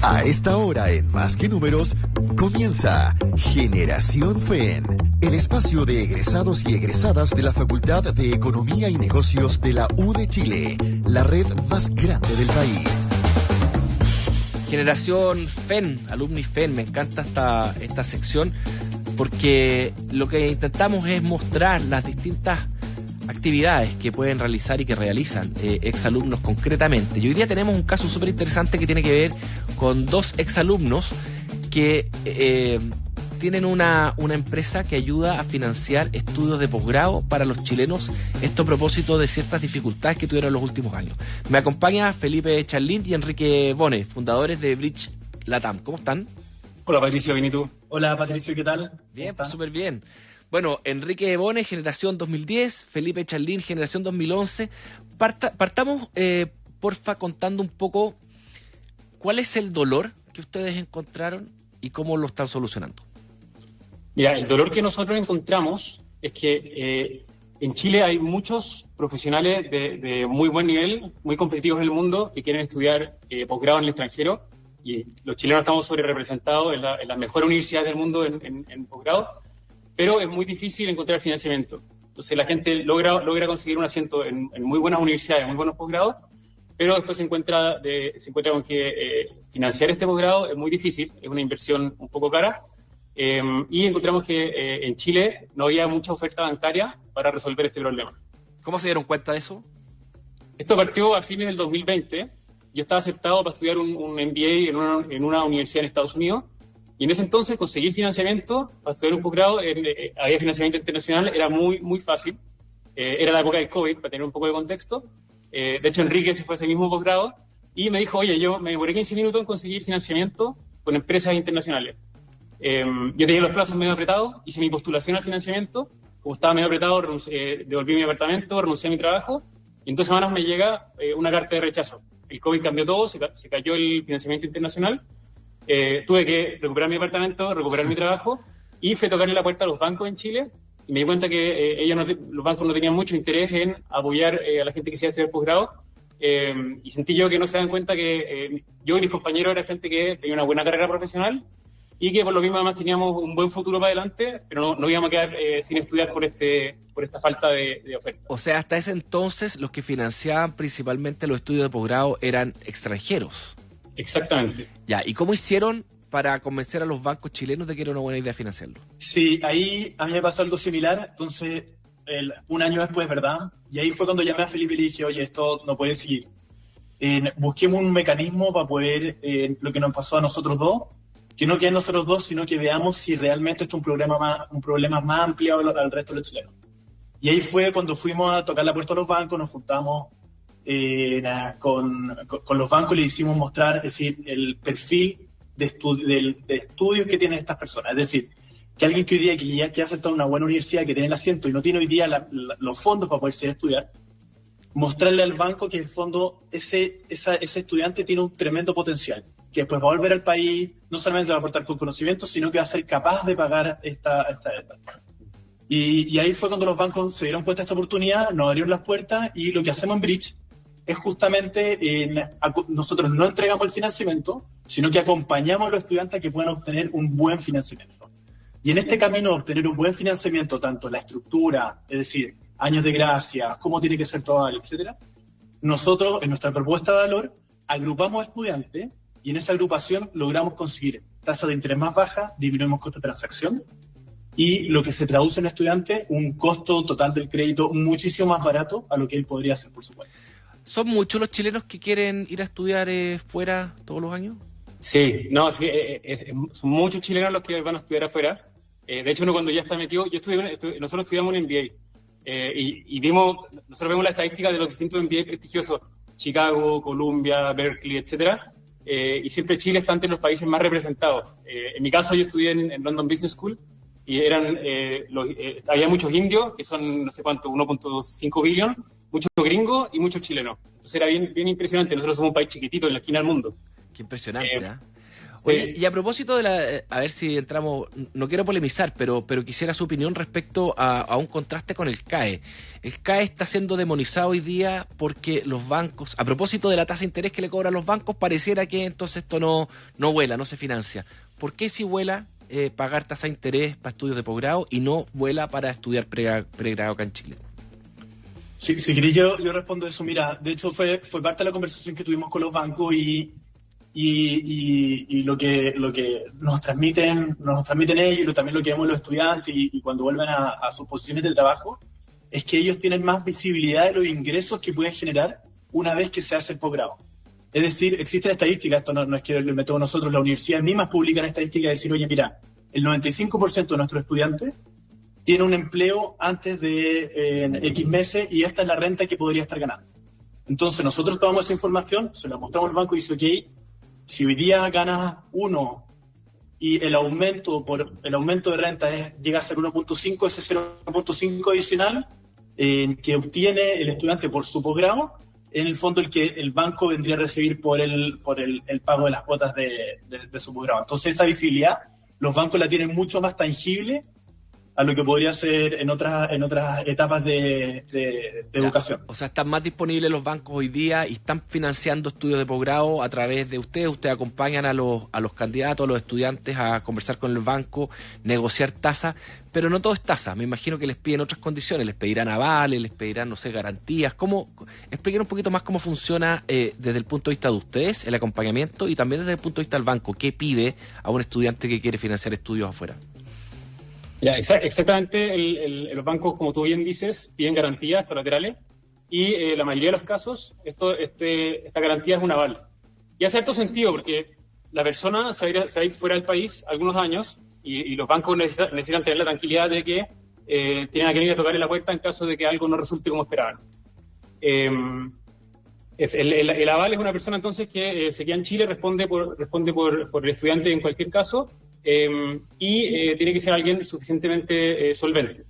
A esta hora en Más que Números comienza Generación FEN, el espacio de egresados y egresadas de la Facultad de Economía y Negocios de la U de Chile, la red más grande del país. Generación FEN, Alumni FEN, me encanta esta sección porque lo que intentamos es mostrar las distintas actividades que pueden realizar y que realizan exalumnos concretamente. Y hoy día tenemos un caso súper interesante que tiene que ver con dos exalumnos que tienen una empresa que ayuda a financiar estudios de posgrado para los chilenos, esto a propósito de ciertas dificultades que tuvieron en los últimos años. Me acompaña Felipe Charlín y Enrique Bone, fundadores de Bridge Latam. ¿Cómo están? Hola Patricio, ¿bien y tú? Hola Patricio, ¿qué tal? Bien, pues súper bien. Bueno, Enrique Bone, generación 2010, Felipe Charlín, generación 2011. Partamos, porfa, contando un poco cuál es el dolor que ustedes encontraron y cómo lo están solucionando. Mira, el dolor que nosotros encontramos es que en Chile hay muchos profesionales de muy buen nivel, muy competitivos en el mundo, que quieren estudiar posgrado en el extranjero, y los chilenos estamos sobre representados en las mejores universidades del mundo en posgrado, pero es muy difícil encontrar financiamiento. Entonces la gente logra conseguir un asiento en muy buenas universidades, muy buenos posgrados, pero después se encuentra con que financiar este posgrado es muy difícil, es una inversión un poco cara, y encontramos que en Chile no había mucha oferta bancaria para resolver este problema. ¿Cómo se dieron cuenta de eso? Esto partió a fines del 2020. Yo estaba aceptado para estudiar un MBA en una universidad en Estados Unidos, y en ese entonces conseguir financiamiento para estudiar un posgrado, había financiamiento internacional, era muy, muy fácil. Era la época del COVID, para tener un poco de contexto. De hecho, Enrique se fue a ese mismo posgrado y me dijo, oye, yo me demoré 15 minutos en conseguir financiamiento con empresas internacionales. Yo tenía los plazos medio apretados, hice mi postulación al financiamiento, como estaba medio apretado, devolví mi apartamento, renuncié a mi trabajo, y en 2 semanas me llega una carta de rechazo. El COVID cambió todo, se cayó el financiamiento internacional, tuve que recuperar mi apartamento, recuperar mi trabajo, y fui a tocarle la puerta a los bancos en Chile, y me di cuenta que los bancos no tenían mucho interés en apoyar a la gente que quisiera estudiar posgrado, y sentí yo que no se dan cuenta que yo y mis compañeros era gente que tenía una buena carrera profesional, y que por lo mismo además teníamos un buen futuro para adelante, pero no íbamos a quedar sin estudiar por esta falta de oferta. O sea, hasta ese entonces los que financiaban principalmente los estudios de posgrado eran extranjeros. Exactamente. Ya, ¿y cómo hicieron para convencer a los bancos chilenos de que era una buena idea financiarlo? Sí, ahí a mí me pasó algo similar, entonces un año después, ¿verdad? Y ahí fue cuando llamé a Felipe y le dije, oye, esto no puede seguir. Busquemos un mecanismo para poder, lo que nos pasó a nosotros dos, que no quede en nosotros dos, sino que veamos si realmente esto es un problema más amplio al resto de los chilenos. Y ahí fue cuando fuimos a tocar la puerta a los bancos, nos juntamos con los bancos y les hicimos mostrar, es decir, el perfil de estudios que tienen estas personas. Es decir, que alguien que hoy día que ha aceptado una buena universidad, que tiene el asiento y no tiene hoy día los fondos para poder estudiar, mostrarle al banco que en el fondo ese estudiante tiene un tremendo potencial, que después va a volver al país, no solamente va a aportar con conocimiento, sino que va a ser capaz de pagar esta deuda. Y ahí fue cuando los bancos se dieron cuenta de esta oportunidad, nos abrieron las puertas, y lo que hacemos en Bridge es justamente, nosotros no entregamos el financiamiento, sino que acompañamos a los estudiantes a que puedan obtener un buen financiamiento. Y en este camino de obtener un buen financiamiento, tanto la estructura, es decir, años de gracia, cómo tiene que ser todo, etcétera, nosotros, en nuestra propuesta de valor, agrupamos a estudiantes, y en esa agrupación logramos conseguir tasas de interés más bajas, disminuimos costo de transacción, y lo que se traduce en estudiante, un costo total del crédito muchísimo más barato a lo que él podría hacer, por supuesto. ¿Son muchos los chilenos que quieren ir a estudiar fuera todos los años? Sí, son muchos chilenos los que van a estudiar afuera. De hecho, uno cuando ya está metido, nosotros estudiamos un MBA, nosotros vemos la estadística de los distintos MBA prestigiosos, Chicago, Columbia, Berkeley, etcétera, y siempre Chile está entre los países más representados. En mi caso, yo estudié en London Business School, y había muchos indios, que son no sé cuánto, 1.5 billones, muchos gringos y muchos chilenos. Entonces era bien impresionante. Nosotros somos un país chiquitito en la esquina del mundo. Qué impresionante, ¿eh? Oye, y a propósito de a ver si entramos, no quiero polemizar, pero quisiera su opinión respecto a un contraste con el CAE. El CAE está siendo demonizado hoy día porque los bancos, a propósito de la tasa de interés que le cobran los bancos, pareciera que entonces esto no vuela, no se financia. ¿Por qué si vuela pagar tasa de interés para estudios de posgrado y no vuela para estudiar pregrado acá en Chile? Sí, si queréis yo respondo eso. Mira, de hecho fue parte de la conversación que tuvimos con los bancos y lo que nos transmiten ellos y también lo que vemos los estudiantes y cuando vuelven a sus posiciones de trabajo, es que ellos tienen más visibilidad de los ingresos que pueden generar una vez que se hace el posgrado. Es decir, existen estadísticas, esto no es que lo inventemos nosotros, las universidades mismas publican estadísticas de decir, oye, mira, el 95% de nuestros estudiantes tiene un empleo antes de X meses y esta es la renta que podría estar ganando. Entonces nosotros tomamos esa información, se la mostramos al banco y dice, ok, si hoy día ganas 1 y el aumento de renta llega a ser 1.5, ese 0.5 adicional que obtiene el estudiante por su posgrado, en el fondo el que el banco vendría a recibir por el pago de las cuotas de su posgrado. Entonces esa visibilidad los bancos la tienen mucho más tangible a lo que podría ser en otras etapas de educación. O sea, están más disponibles los bancos hoy día y están financiando estudios de posgrado a través de ustedes. Ustedes acompañan a los candidatos, a los estudiantes a conversar con el banco, negociar tasas, pero no todo es tasa. Me imagino que les piden otras condiciones, les pedirán avales, les pedirán, no sé, garantías. Expliquen un poquito más cómo funciona desde el punto de vista de ustedes, el acompañamiento, y también desde el punto de vista del banco. ¿Qué pide a un estudiante que quiere financiar estudios afuera? Ya, exactamente, los bancos, como tú bien dices, piden garantías colaterales y la mayoría de los casos esta garantía es un aval. Y hace cierto sentido porque la persona se va a ir fuera del país algunos años y los bancos necesitan tener la tranquilidad de que tienen a quien ir a tocarle la puerta en caso de que algo no resulte como esperaban. El aval es una persona entonces que se queda en Chile, responde por el estudiante en cualquier caso. Y tiene que ser alguien suficientemente solvente.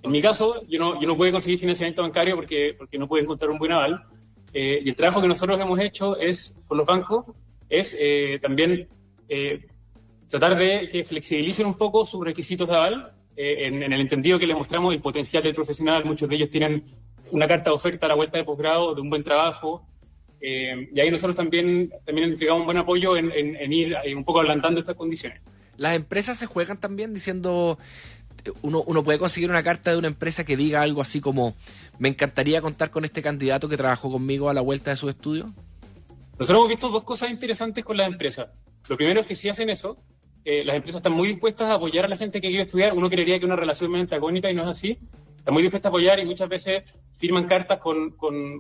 En mi caso, yo no puedo conseguir financiamiento bancario porque no puedo encontrar un buen aval. Y el trabajo que nosotros hemos hecho con los bancos es también tratar de que flexibilicen un poco sus requisitos de aval, en el entendido que les mostramos el potencial del profesional. Muchos de ellos tienen una carta de oferta a la vuelta de posgrado, de un buen trabajo. Y ahí nosotros también entregamos un buen apoyo en ir un poco adelantando estas condiciones. Las empresas se juegan también diciendo, uno puede conseguir una carta de una empresa que diga algo así como, me encantaría contar con este candidato que trabajó conmigo a la vuelta de sus estudios. Nosotros hemos visto dos cosas interesantes con las empresas. Lo primero es que si hacen eso, las empresas están muy dispuestas a apoyar a la gente que quiere estudiar. Uno creería que una relación medio antagónica y no es así. Están muy dispuestas a apoyar y muchas veces firman cartas con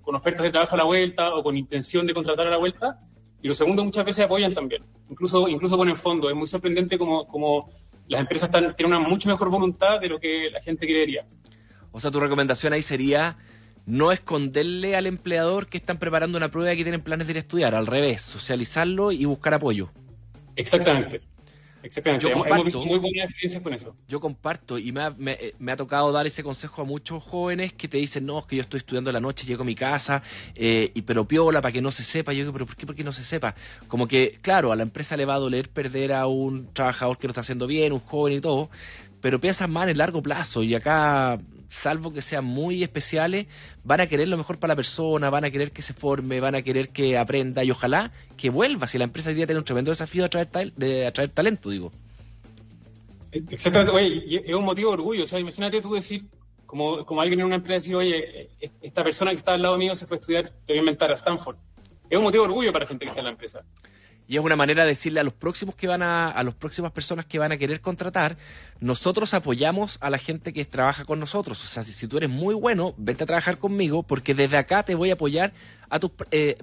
ofertas de trabajo a la vuelta o con intención de contratar a la vuelta. Y lo segundo, muchas veces apoyan también, incluso ponen fondos. Es muy sorprendente como las empresas tienen una mucho mejor voluntad de lo que la gente creería. O sea, tu recomendación ahí sería no esconderle al empleador que están preparando una prueba y que tienen planes de ir a estudiar, al revés, socializarlo y buscar apoyo. Exactamente. Hemos visto muy buenas experiencias con eso. Yo comparto y me ha tocado dar ese consejo a muchos jóvenes que te dicen, no, es que yo estoy estudiando en la noche, llego a mi casa, pero piola para que no se sepa. Yo digo, pero ¿por qué no se sepa? Como que, claro, a la empresa le va a doler perder a un trabajador que lo está haciendo bien, un joven y todo, pero piensas más en el largo plazo y acá, salvo que sean muy especiales, van a querer lo mejor para la persona, van a querer que se forme, van a querer que aprenda y ojalá que vuelva, si la empresa hoy día tiene un tremendo desafío de atraer talento, digo. Exactamente, oye, es un motivo de orgullo. O sea, imagínate tú decir, como alguien en una empresa decir, oye, esta persona que está al lado mío se fue a estudiar, te voy a inventar, a Stanford. Es un motivo de orgullo para la gente que está en la empresa. Y es una manera de decirle a las próximas personas que van a querer contratar, nosotros apoyamos a la gente que trabaja con nosotros. O sea, si tú eres muy bueno, vente a trabajar conmigo, porque desde acá te voy a apoyar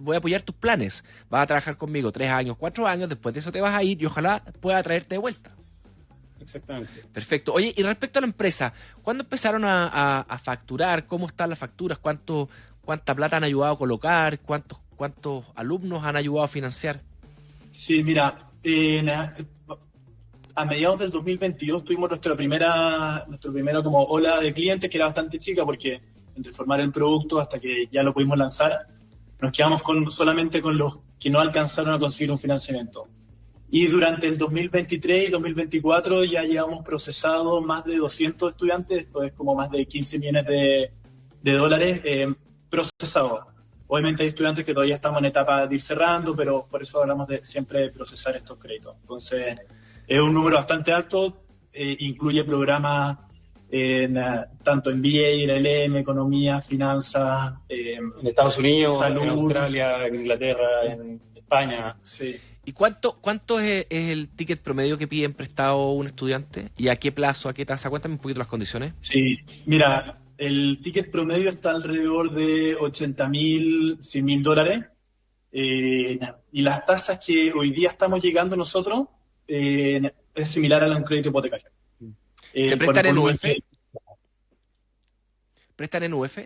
voy a apoyar tus planes. Vas a trabajar conmigo 3 años, 4 años, después de eso te vas a ir y ojalá pueda traerte de vuelta. Exactamente. Perfecto. Oye, y respecto a la empresa, ¿cuándo empezaron a facturar? ¿Cómo están las facturas? ¿Cuánta plata han ayudado a colocar? ¿Cuántos alumnos han ayudado a financiar? Sí, mira, a mediados del 2022 tuvimos nuestra primera como ola de clientes, que era bastante chica porque entre formar el producto hasta que ya lo pudimos lanzar, nos quedamos solamente con los que no alcanzaron a conseguir un financiamiento. Y durante el 2023 y 2024 ya llevamos procesado más de 200 estudiantes, esto es como más de 15 millones de dólares procesados. Obviamente hay estudiantes que todavía estamos en etapa de ir cerrando, pero por eso hablamos de siempre de procesar estos créditos. Entonces, es un número bastante alto, incluye programas tanto en MBA, LLM, economía, finanzas, en Estados Unidos, salud, en Australia, en Inglaterra, en España. Sí. ¿Y cuánto es el ticket promedio que piden prestado un estudiante? ¿Y a qué plazo, a qué tasa? Cuéntame un poquito las condiciones. Sí, mira, el ticket promedio está alrededor de 80.000, 100.000 dólares. Y las tasas que hoy día estamos llegando nosotros es similar a un crédito hipotecario. ¿Te prestan en UF? ¿Prestan en UF?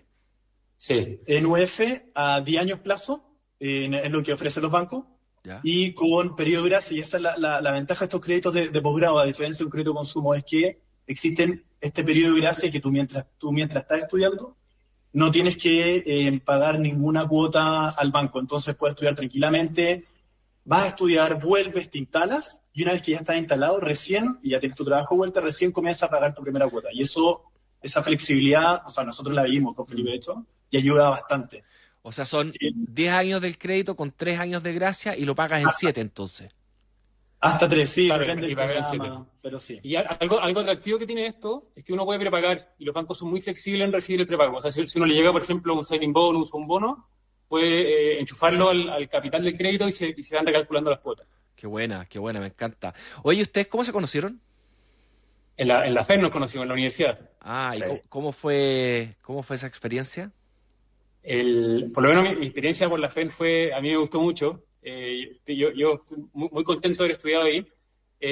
Sí. En UF a 10 años plazo, es lo que ofrecen los bancos. Ya. Y con periodo de gracia, y esa es la ventaja de estos créditos de posgrado, a diferencia de un crédito de consumo, es que existen este periodo de gracia que tú mientras estás estudiando no tienes que pagar ninguna cuota al banco, entonces puedes estudiar tranquilamente, vas a estudiar, vuelves, te instalas, y una vez que ya estás instalado, recién, y ya tienes tu trabajo de vuelta, recién comienzas a pagar tu primera cuota. Y esa flexibilidad, o sea, nosotros la vimos con Felipe, de hecho, y ayuda bastante. O sea, son 10 años del crédito con 3 años de gracia y lo pagas en 7 entonces. Hasta 3, sí, Claro, depende y del pagar en programa, pero sí. Y algo atractivo que tiene esto es que uno puede prepagar, y los bancos son muy flexibles en recibir el prepago. O sea, si uno le llega, por ejemplo, un signing bonus o un bono, puede enchufarlo al capital del crédito y se van recalculando las cuotas. Qué buena, me encanta. Oye, ¿ustedes cómo se conocieron? En la FED nos conocimos, en la universidad. Ah, Sí. ¿y cómo fue esa experiencia? Por lo menos mi experiencia por la FED a mí me gustó mucho. Yo estoy muy contento de haber estudiado ahí.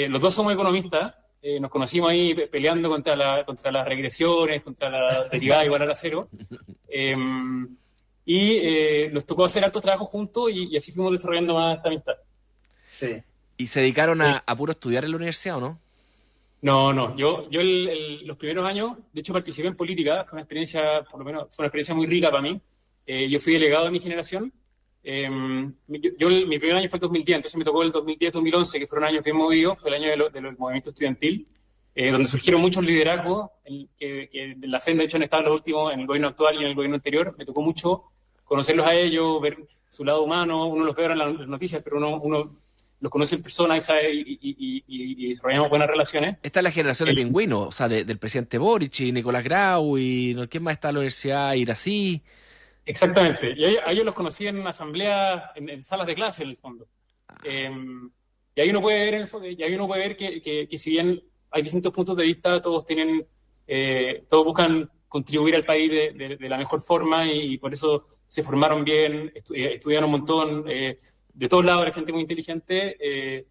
Los dos somos economistas. Nos conocimos ahí peleando contra las regresiones, contra la derivada igual a cero. Nos tocó hacer hartos trabajos juntos y así fuimos desarrollando más esta amistad. Sí. ¿Y se dedicaron a puro estudiar en la universidad o no? No. Yo los primeros años, de hecho, participé en política. Fue una experiencia, por lo menos, fue una experiencia muy rica para mí. Yo fui delegado de mi generación. Mi primer año fue el 2010, entonces me tocó el 2010-2011, que fueron años bien movidos, fue el año del movimiento estudiantil, donde surgieron muchos liderazgos, que de la FED, de hecho, han estado en los últimos, en el gobierno actual y en el gobierno anterior. Me tocó mucho conocerlos a ellos, ver su lado humano. Uno los ve ahora en las noticias, pero uno los conoce en persona y sabe, y desarrollamos buenas relaciones. Esta es la generación de pingüinos, o sea, del presidente Boric y Nicolás Grau y ¿quién más está en la universidad? Irací. Exactamente. Y a ellos los conocí en asambleas, en salas de clase, en el fondo. Y ahí uno puede ver, que si bien hay distintos puntos de vista, todos buscan contribuir al país de la mejor forma y por eso se formaron bien, estudiaron un montón. De todos lados era gente muy inteligente.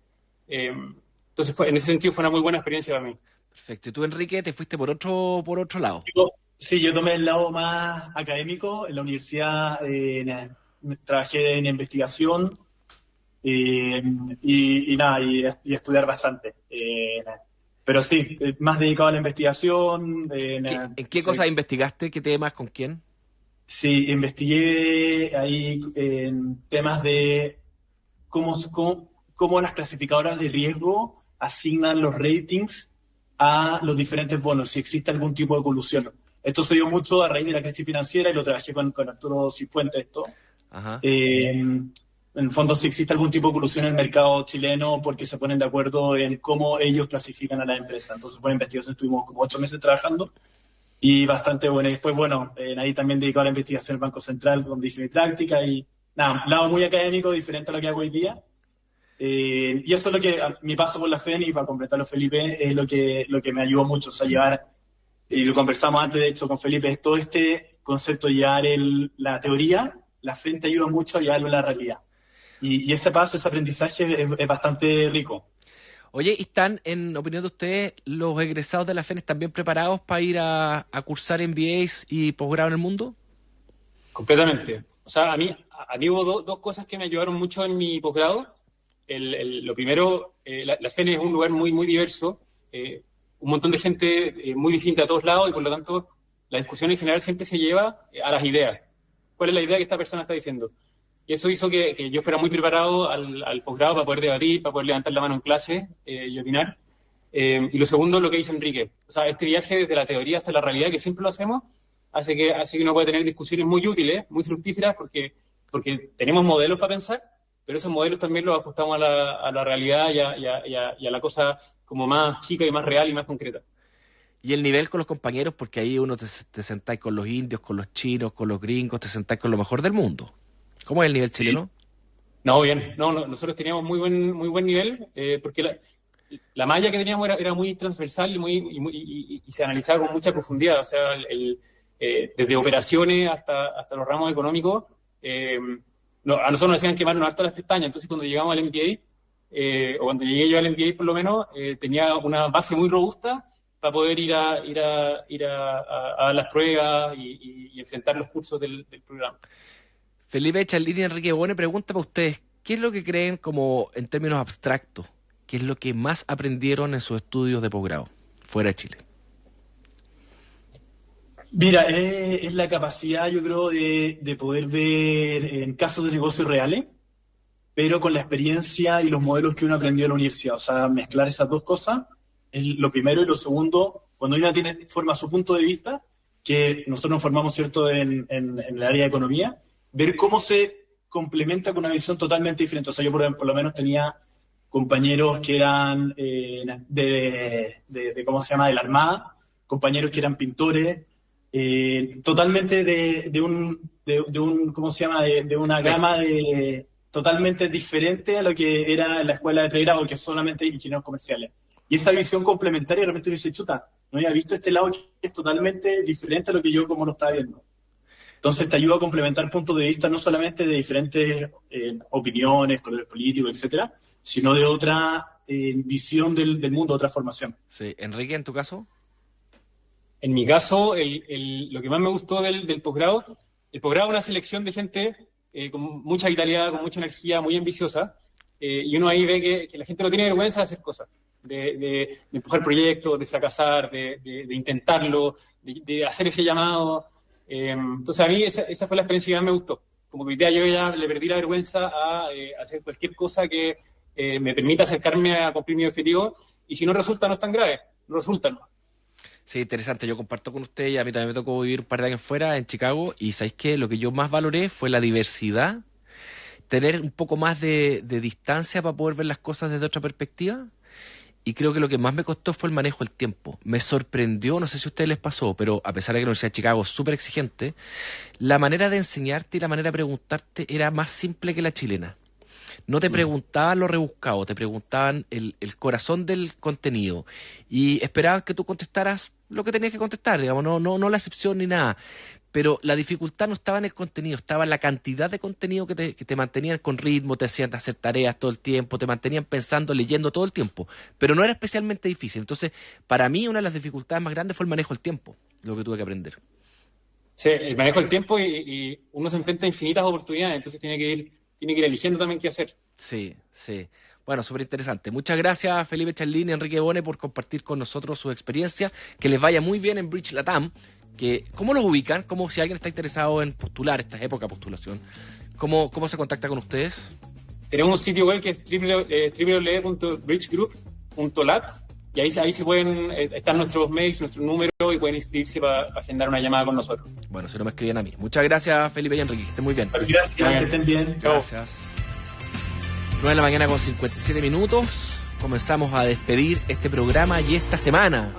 Entonces, en ese sentido, fue una muy buena experiencia para mí. Perfecto. ¿Y tú, Enrique, te fuiste por otro lado? Sí, yo tomé el lado más académico. En la universidad trabajé en investigación y estudiar bastante. Pero sí, más dedicado a la investigación. ¿En qué cosas investigaste? ¿Qué temas? ¿Con quién? Sí, investigué ahí en temas de cómo las clasificadoras de riesgo asignan los ratings a los diferentes bonos, si existe algún tipo de colusión. Esto se dio mucho a raíz de la crisis financiera y lo trabajé con Arturo Cifuentes esto. Ajá. En el fondo, si existe algún tipo de colusión en el mercado chileno porque se ponen de acuerdo en cómo ellos clasifican a la empresa. Entonces fue una investigación, estuvimos como 8 meses trabajando y bastante buena. Y después, ahí también dedicado a la investigación del Banco Central, donde hice mi práctica y nada, un lado muy académico, diferente a lo que hago hoy día. Y eso es lo que, mi paso por la FEN, y para completarlo, Felipe, es lo que me ayudó mucho, o sea, llevar, y lo conversamos antes, de hecho, con Felipe, es todo este concepto de llevar la teoría, la FEN te ayuda mucho a llevarlo a la realidad. Y ese paso, ese aprendizaje es bastante rico. Oye, ¿y están, en opinión de ustedes, los egresados de la FEN están bien preparados para ir a cursar MBAs y posgrado en el mundo? Completamente. O sea, a mí hubo dos cosas que me ayudaron mucho en mi posgrado. Lo primero, la FEN es un lugar muy, muy diverso, un montón de gente muy distinta a todos lados, y por lo tanto la discusión en general siempre se lleva a las ideas. ¿Cuál es la idea que esta persona está diciendo? Y eso hizo que yo fuera muy preparado al posgrado para poder debatir, para poder levantar la mano en clase y opinar. Y lo segundo, lo que dice Enrique. O sea, este viaje desde la teoría hasta la realidad, que siempre lo hacemos, hace que uno pueda tener discusiones muy útiles, muy fructíferas, porque tenemos modelos para pensar, pero esos modelos también los ajustamos a la realidad y a la cosa como más chica y más real y más concreta. Y el nivel con los compañeros, porque ahí uno te sentáis con los indios, con los chinos, con los gringos, te sentáis con lo mejor del mundo. ¿Cómo es el nivel chileno? No, bien. No, nosotros teníamos muy buen nivel, porque la malla que teníamos era muy transversal y se analizaba con mucha profundidad. O sea, desde operaciones hasta los ramos económicos, a nosotros nos hacían quemarnos harto las pestañas. Entonces, cuando llegamos al MBA, o cuando llegué yo al MBA por lo menos, tenía una base muy robusta para poder ir a las pruebas y enfrentar los cursos del programa. Felipe Charlini y Enrique Bone pregunta para ustedes, ¿qué es lo que creen como en términos abstractos? ¿Qué es lo que más aprendieron en sus estudios de posgrado fuera de Chile? Mira, es la capacidad, yo creo, de poder ver en casos de negocios reales, pero con la experiencia y los modelos que uno aprendió en la universidad. O sea, mezclar esas dos cosas, lo primero, y lo segundo, cuando uno forma su punto de vista, que nosotros nos formamos, ¿cierto?, en el área de economía, ver cómo se complementa con una visión totalmente diferente. O sea, yo por lo menos tenía compañeros que eran de ¿cómo se llama?, de la Armada, compañeros que eran pintores, totalmente de un ¿cómo se llama?, de una gama totalmente diferente a lo que era la escuela de pregrado, que es solamente ingenieros comerciales. Y esa visión complementaria realmente dice, chuta, no había visto este lado que es totalmente diferente a lo que yo como lo estaba viendo. Entonces te ayuda a complementar puntos de vista no solamente de diferentes opiniones, colores políticos, etcétera, sino de otra visión del mundo, otra formación. Sí. Enrique, ¿en tu caso? En mi caso, lo que más me gustó del posgrado, el posgrado es una selección de gente con mucha vitalidad, con mucha energía, muy ambiciosa, y uno ahí ve que la gente no tiene vergüenza de hacer cosas, de empujar proyectos, de fracasar, de intentarlo, de hacer ese llamado. Entonces a mí esa fue la experiencia que más me gustó. Como que hoy día yo ya le perdí la vergüenza a hacer cualquier cosa que me permita acercarme a cumplir mi objetivo, y si no resulta no es tan grave, no resulta no. Sí, interesante, yo comparto con ustedes, y a mí también me tocó vivir un par de años fuera, en Chicago, y ¿sabéis qué? Lo que yo más valoré fue la diversidad, tener un poco más de distancia para poder ver las cosas desde otra perspectiva. Y creo que lo que más me costó fue el manejo del tiempo. Me sorprendió, no sé si a ustedes les pasó, pero a pesar de que la Universidad de Chicago es súper exigente, la manera de enseñarte y la manera de preguntarte era más simple que la chilena. No te preguntaban lo rebuscado, te preguntaban el corazón del contenido y esperaban que tú contestaras lo que tenías que contestar, digamos, no la excepción ni nada. Pero la dificultad no estaba en el contenido, estaba en la cantidad de contenido que te mantenían con ritmo, te hacían hacer tareas todo el tiempo, te mantenían pensando, leyendo todo el tiempo, pero no era especialmente difícil. Entonces, para mí una de las dificultades más grandes fue el manejo del tiempo, lo que tuve que aprender. Sí, el manejo del tiempo y uno se enfrenta a infinitas oportunidades, entonces tiene que ir eligiendo también qué hacer. Sí. Bueno, súper interesante. Muchas gracias Felipe Charlini y Enrique Bone por compartir con nosotros su experiencia. Que les vaya muy bien en Bridge Latam. ¿Cómo los ubican? ¿Cómo, si alguien está interesado en postular, esta época de postulación, ¿cómo se contacta con ustedes? Tenemos un sitio web que es www.bridgegroup.lat y ahí se pueden, están nuestros mails, nuestro número y pueden inscribirse para agendar una llamada con nosotros. Bueno, si no me escriben a mí. Muchas gracias Felipe y Enrique, que estén muy bien. Gracias, que estén bien. Gracias. 9 de la mañana con 57 minutos. Comenzamos a despedir este programa y esta semana.